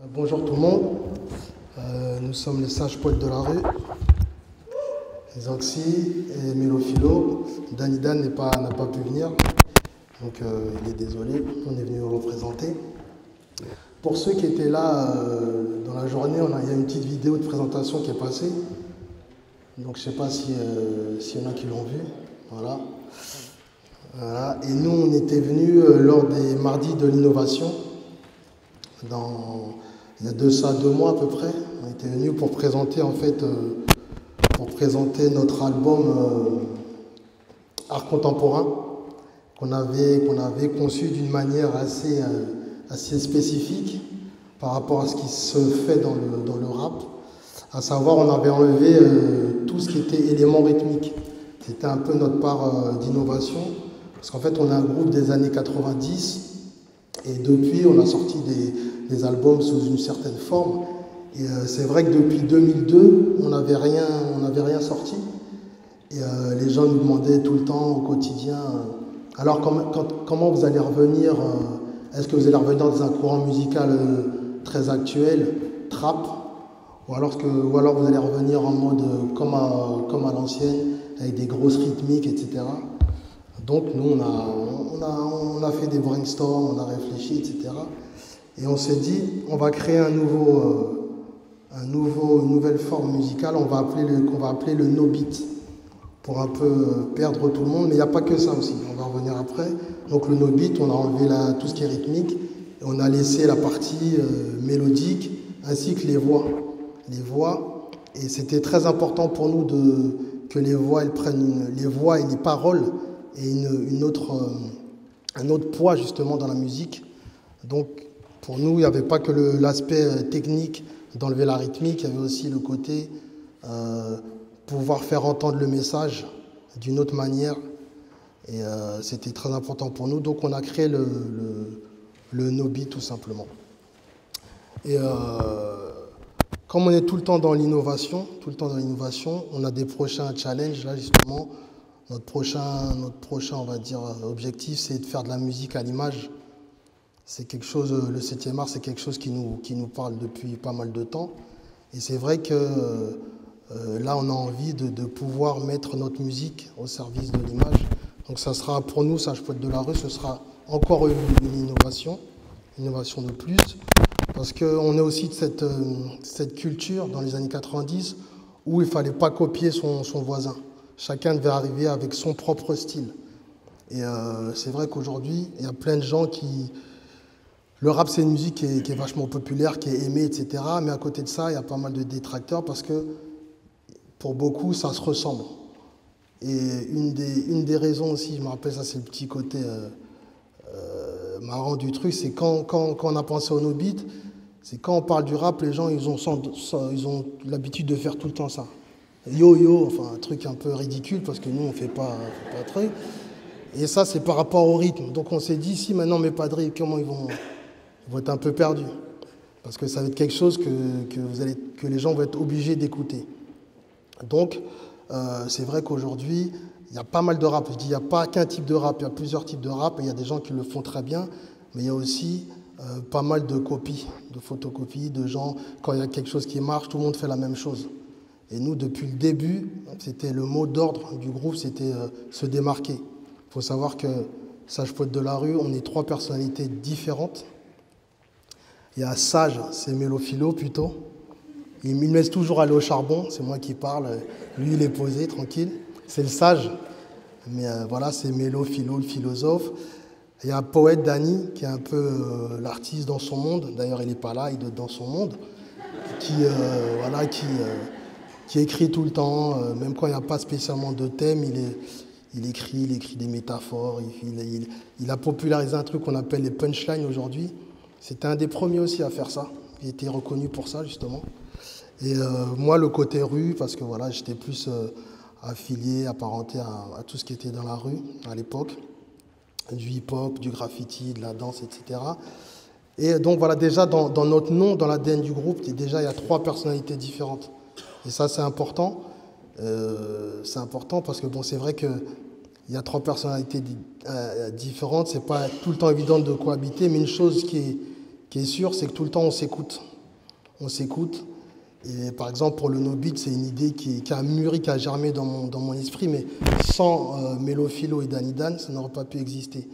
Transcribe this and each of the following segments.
Bonjour tout le monde. Nous sommes les sages poètes de la rue, Zoxy et Mélophilo. Dan n'a pas pu venir, donc il est désolé, on est venu le représenter. Pour ceux qui étaient là dans la journée, il y a une petite vidéo de présentation qui est passée. Donc je ne sais pas s'il y en a qui l'ont vu. Voilà. Et nous, on était venus lors des mardis de l'innovation. Il y a de ça 2 mois à peu près, on était venus pour présenter notre album Art contemporain qu'on avait conçu d'une manière assez spécifique par rapport à ce qui se fait dans le rap. À savoir, on avait enlevé tout ce qui était éléments rythmiques. C'était un peu notre part d'innovation, parce qu'en fait, on est un groupe des années 90. Et depuis, on a sorti des albums sous une certaine forme. Et c'est vrai que depuis 2002, on n'avait rien sorti. Et les gens nous demandaient tout le temps, au quotidien, alors comment vous allez revenir est-ce que vous allez revenir dans un courant musical très actuel, trap, ou alors vous allez revenir en mode comme à l'ancienne, avec des grosses rythmiques, etc. Donc nous, on a fait des brainstorms, on a réfléchi, etc. Et on s'est dit, on va créer une nouvelle forme musicale, qu'on va appeler le no beat, pour un peu perdre tout le monde. Mais il n'y a pas que ça aussi, on va revenir après. Donc le no beat, on a enlevé tout ce qui est rythmique, et on a laissé la partie mélodique, ainsi que les voix. Et c'était très important pour nous que les voix, elles prennent les voix et les paroles et un autre poids justement dans la musique. Donc pour nous, il n'y avait pas que l'aspect technique d'enlever la rythmique, il y avait aussi le côté pouvoir faire entendre le message d'une autre manière. Et c'était très important pour nous. Donc on a créé le no beat tout simplement. Et comme on est tout le temps dans l'innovation, on a des prochains challenges là justement. Notre prochain, on va dire, objectif, c'est de faire de la musique à l'image. C'est quelque chose, le 7e art, c'est quelque chose qui nous parle depuis pas mal de temps. Et c'est vrai que là, on a envie de pouvoir mettre notre musique au service de l'image. Donc ça sera, pour nous, Sages Poètes de la rue, ce sera encore une innovation de plus. Parce qu'on est aussi de cette culture, dans les années 90, où il ne fallait pas copier son voisin. Chacun devait arriver avec son propre style. Et c'est vrai qu'aujourd'hui, il y a plein de gens qui... Le rap, c'est une musique qui est vachement populaire, qui est aimée, etc. Mais à côté de ça, il y a pas mal de détracteurs parce que pour beaucoup, ça se ressemble. Et une des raisons aussi, je me rappelle, ça c'est le petit côté marrant du truc, c'est quand on a pensé au no beat, c'est quand on parle du rap, les gens, ils ont l'habitude de faire tout le temps ça. Yo, enfin un truc un peu ridicule parce que nous on fait pas de truc. Et ça c'est par rapport au rythme. Donc on s'est dit si maintenant on met pas de rythme, comment ils vont être un peu perdus. Parce que ça va être quelque chose que les gens vont être obligés d'écouter. Donc c'est vrai qu'aujourd'hui, il y a pas mal de rap. Je dis il n'y a pas qu'un type de rap, il y a plusieurs types de rap et il y a des gens qui le font très bien, mais il y a aussi pas mal de copies, de photocopies, de gens, quand il y a quelque chose qui marche, tout le monde fait la même chose. Et nous, depuis le début, c'était le mot d'ordre du groupe, c'était se démarquer. Il faut savoir que Sages Poètes de la rue, on est 3 personnalités différentes. Il y a Sage, c'est Mélophilo plutôt. Il me laisse toujours aller au charbon, c'est moi qui parle. Lui, il est posé, tranquille. C'est le sage. Mais voilà, c'est Mélophilo, le philosophe. Il y a un poète, Dany, qui est un peu l'artiste dans son monde. D'ailleurs, il n'est pas là, il est dans son monde. Qui écrit tout le temps, même quand il n'y a pas spécialement de thème, il écrit des métaphores, il a popularisé un truc qu'on appelle les punchlines aujourd'hui. C'était un des premiers aussi à faire ça, il était reconnu pour ça justement. Et moi le côté rue, parce que voilà, j'étais plus affilié, apparenté à tout ce qui était dans la rue à l'époque, du hip-hop, du graffiti, de la danse, etc. Et donc voilà, déjà dans notre nom, dans l'ADN du groupe, déjà il y a 3 personnalités différentes. Et ça, c'est important. C'est important parce que bon, c'est vrai qu'il y a 3 personnalités différentes. C'est pas tout le temps évident de cohabiter, mais une chose qui est sûre, c'est que tout le temps, on s'écoute. on s'écoute. Et par exemple, pour le no beat, c'est une idée qui a mûri, qui a germé dans mon esprit, mais sans Mélo Philo et Danny Dan, ça n'aurait pas pu exister.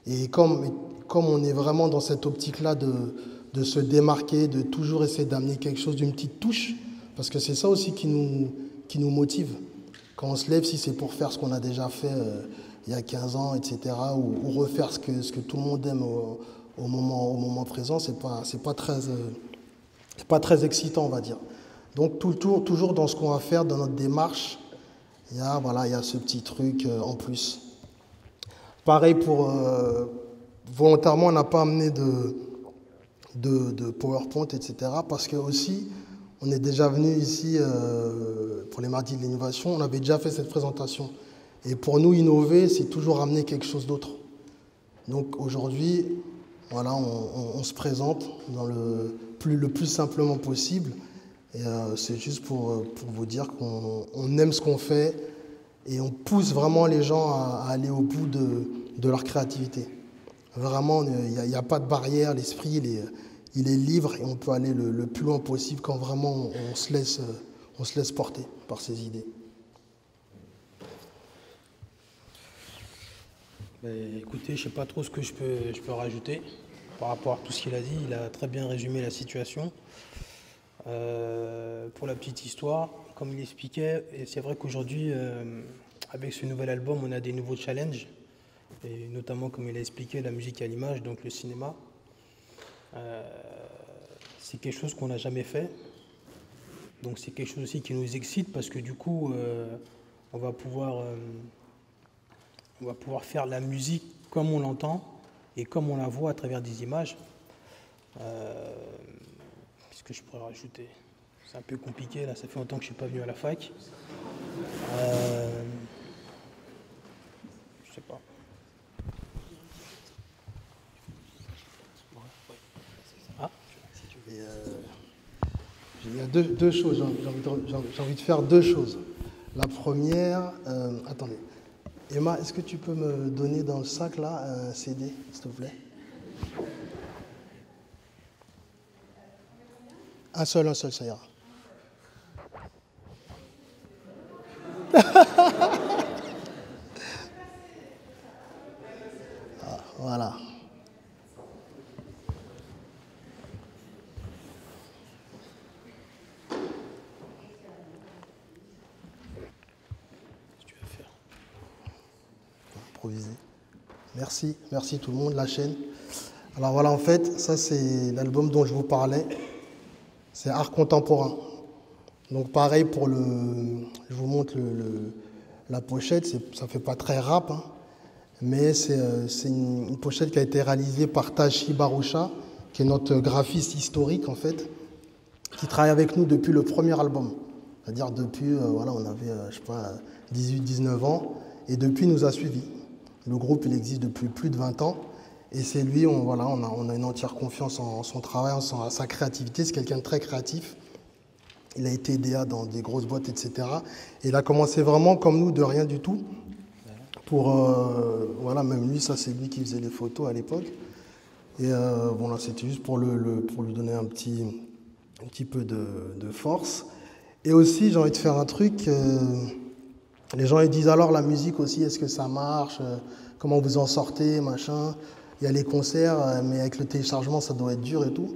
Et comme on est vraiment dans cette optique-là de se démarquer, de toujours essayer d'amener quelque chose d'une petite touche, parce que c'est ça aussi qui nous motive. Quand on se lève, si c'est pour faire ce qu'on a déjà fait il y a 15 ans, etc., ou refaire ce que tout le monde aime au moment présent, c'est pas très excitant, on va dire. Donc toujours dans ce qu'on va faire, dans notre démarche, il y a ce petit truc en plus. Pareil volontairement, on n'a pas amené de PowerPoint, etc. Parce que aussi, on est déjà venu ici pour les mardis de l'innovation, on avait déjà fait cette présentation. Et pour nous, innover, c'est toujours amener quelque chose d'autre. Donc aujourd'hui, voilà, on se présente dans le plus simplement possible. Et c'est juste pour vous dire qu'on aime ce qu'on fait et on pousse vraiment les gens à aller au bout de leur créativité. Vraiment, il n'y a pas de barrière, l'esprit il est libre et on peut aller le plus loin possible quand vraiment on se laisse porter par ses idées. Écoutez, je ne sais pas trop ce que je peux rajouter par rapport à tout ce qu'il a dit. Il a très bien résumé la situation. Pour la petite histoire, comme il expliquait, et c'est vrai qu'aujourd'hui, avec ce nouvel album, on a des nouveaux challenges, et notamment, comme il a expliqué, la musique à l'image, donc le cinéma. C'est quelque chose qu'on n'a jamais fait. Donc c'est quelque chose aussi qui nous excite parce que du coup, on va pouvoir faire la musique comme on l'entend et comme on la voit à travers des images. Qu'est-ce que je pourrais rajouter? C'est un peu compliqué, là, ça fait longtemps que je ne suis pas venu à la fac. Je sais pas. Ah. Il y a deux choses, j'ai envie de faire deux choses. La première, attendez. Emma, est-ce que tu peux me donner dans le sac là un CD, s'il te plaît? Un seul, ça ira. Ah, voilà. Improviser. Merci tout le monde, la chaîne. Alors voilà, en fait, ça c'est l'album dont je vous parlais. C'est art contemporain. Donc pareil je vous montre la pochette, ça fait pas très rap, hein, mais c'est une pochette qui a été réalisée par Tashi Barusha, qui est notre graphiste historique en fait, qui travaille avec nous depuis le premier album. C'est-à-dire depuis, on avait, 18-19 ans, et depuis il nous a suivis. Le groupe, il existe depuis plus de 20 ans. Et c'est lui, on a une entière confiance en son travail, en sa créativité. C'est quelqu'un de très créatif. Il a été DA dans des grosses boîtes, etc. Et il a commencé vraiment comme nous, de rien du tout. Même lui, ça c'est lui qui faisait les photos à l'époque. Et c'était juste pour lui donner un petit peu de force. Et aussi, j'ai envie de faire un truc. Les gens ils disent alors la musique aussi, est-ce que ça marche? Comment vous en sortez, machin? Il y a les concerts, mais avec le téléchargement, ça doit être dur et tout.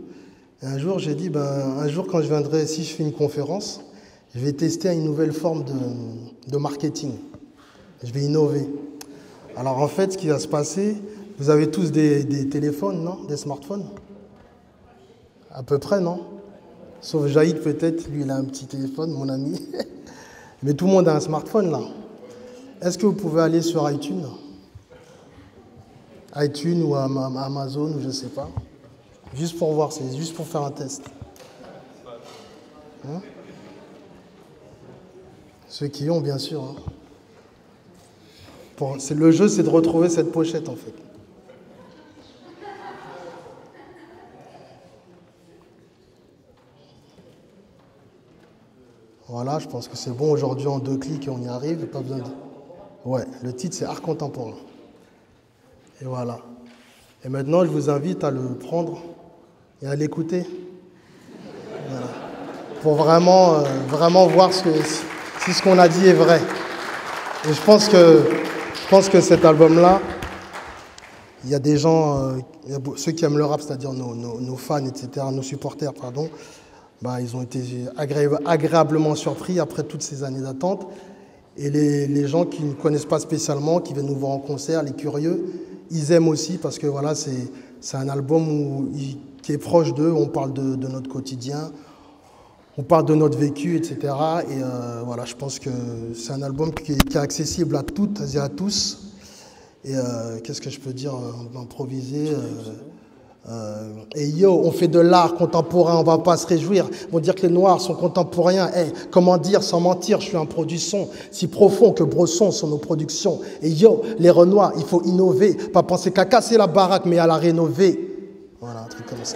Et un jour, j'ai dit, un jour quand je viendrai, si je fais une conférence, je vais tester une nouvelle forme de marketing. Je vais innover. Alors en fait, ce qui va se passer, vous avez tous des téléphones, non? Des smartphones? À peu près, non? Sauf Jaïd peut-être, lui il a un petit téléphone, mon ami. Mais tout le monde a un smartphone là. Est-ce que vous pouvez aller sur iTunes ou Amazon ou je ne sais pas. Juste pour voir, c'est juste pour faire un test. Hein? Ceux qui ont, bien sûr. Hein. Le jeu, c'est de retrouver cette pochette en fait. Voilà, je pense que c'est bon aujourd'hui en 2 clics et on y arrive. Pas besoin de... Ouais, le titre c'est Art contemporain. Et voilà. Et maintenant, je vous invite à le prendre et à l'écouter. Voilà. pour vraiment, vraiment voir si ce qu'on a dit est vrai. Et je pense que cet album-là, il y a des gens, ceux qui aiment le rap, c'est-à-dire nos fans, etc., nos supporters, pardon, bah, ils ont été agréablement surpris après toutes ces années d'attente. Et les gens qui ne connaissent pas spécialement, qui viennent nous voir en concert, les curieux, ils aiment aussi parce que voilà, c'est un album qui est proche d'eux, on parle de notre quotidien, on parle de notre vécu, etc. Et voilà, je pense que c'est un album qui est accessible à toutes et à tous. Et qu'est-ce que je peux dire, improviser et yo, on fait de l'art contemporain, on va pas se réjouir. On va dire que les Noirs sont contemporains. Hey, comment dire sans mentir, je suis un produit son si profond que Bresson sont nos productions. Et yo, les Renois, il faut innover, pas penser qu'à casser la baraque, mais à la rénover. Voilà, un truc comme ça.